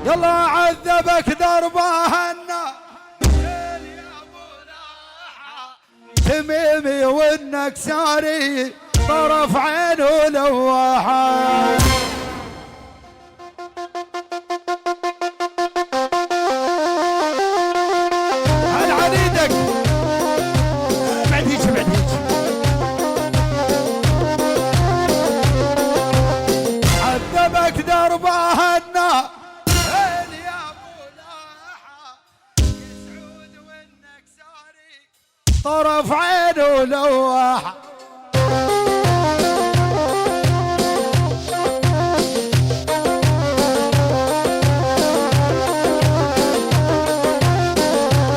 يلا عذبك دربهن تميمي وانك ساري طرف عينه لواحة. هل عنيدك بعد هيك بعد هيك عذبك دربهن طرف عينه لواحة.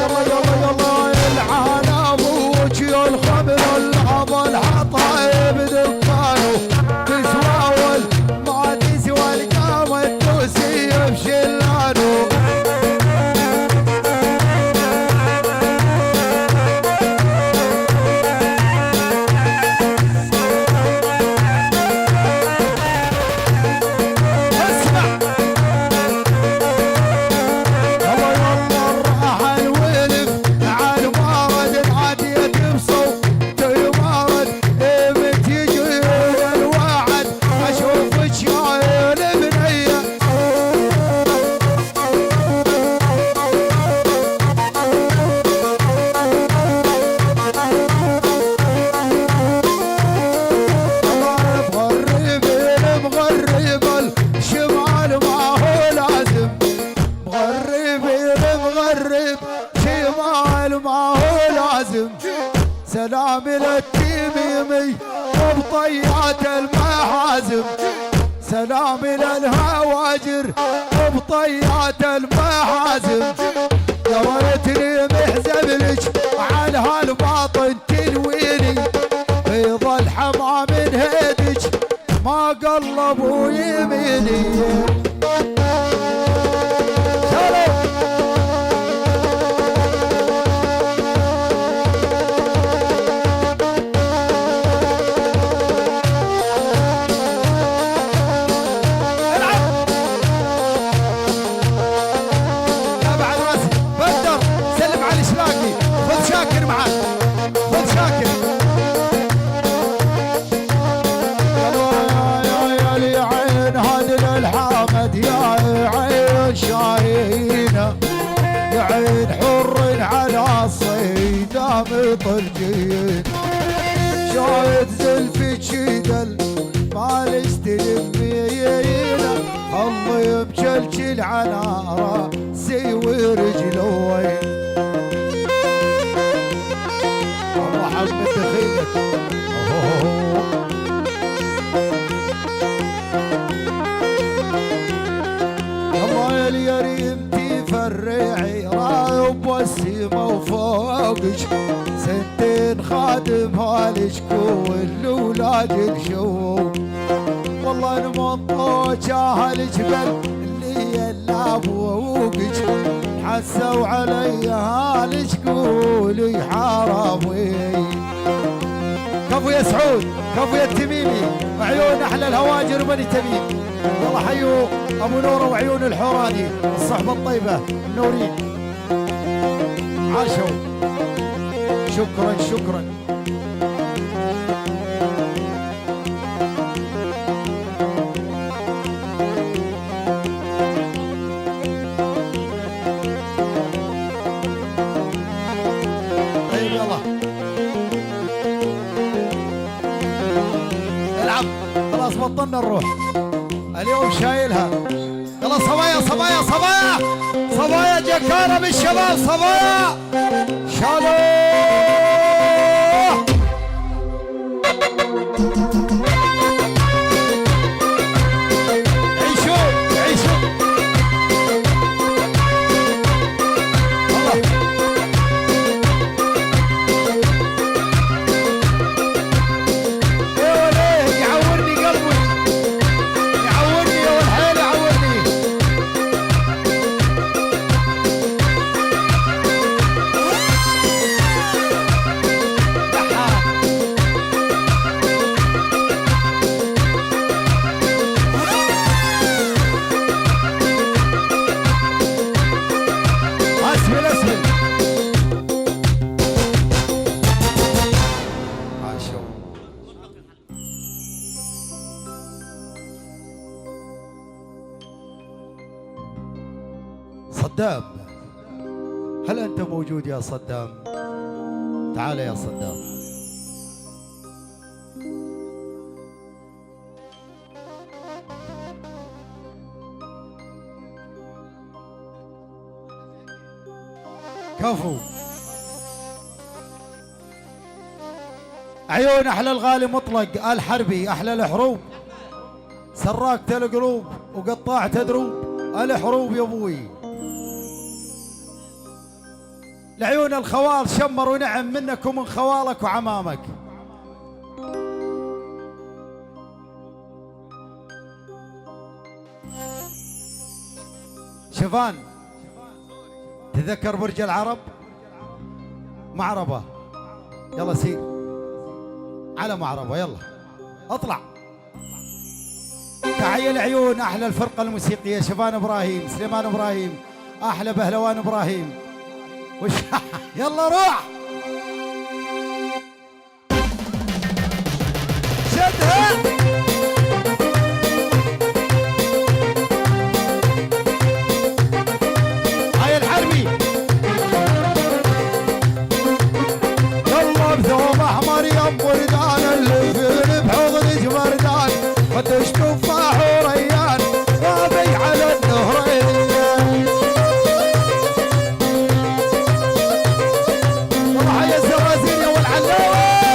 يلا يلا يلا يلعن ابوك يا الخمر العضل حطايب دكانه تسواول ما تسوى القامة التوسي بشلانه. سلام للتميمي وبطيات المحازم سلام للهواجر وبطيات المحازم. يا ريتني محزبلك على هالباطن تلويني بيض الحما من هيدك ما قلبوا يميني. يا عين حر على الصيدة مطلقين شاهد زلفي شيدل مالش تلمينا الله مشلشل على راسي ورجلوي. الله حمد دخيلك الله يا ريم تفرعي رايب والسما وفوقش سنتين خادم هالشكو والولاد الشو والله المنطوش هالجبل اللي يلعب ووقش حسوا علي هالشكو لي حرامي. كفو يا سعود كفو يا التميمي وعيون احلى الهواجر بني تميم. والله حيوا ابو نوره وعيون الحوراني الصحبه الطيبه النورين عاشوا. شكرا شكرا. طيب يلا العب خلاص بطلنا نروح اليوم شايلها. يلا صبايا صبايا صبايا صبايا جكارة بالشباب صبايا شالوا صدام، هل أنت موجود يا صدام؟ تعال يا صدام. كفو. عيون أحلى الغالي مطلق الحربي، أحلى الحروب، سراقة القلوب وقطاعة دروب الحروب يا ابوي. لعيون الخوال شمر ونعم منك ومن خوالك وعمامك. شفان، تذكر برج العرب؟ معربة، يلا سير على معربة، يلا اطلع. تحية العيون أحلى الفرقة الموسيقية، شفان إبراهيم، سليمان إبراهيم، أحلى بهلوان إبراهيم يلا روح شدها.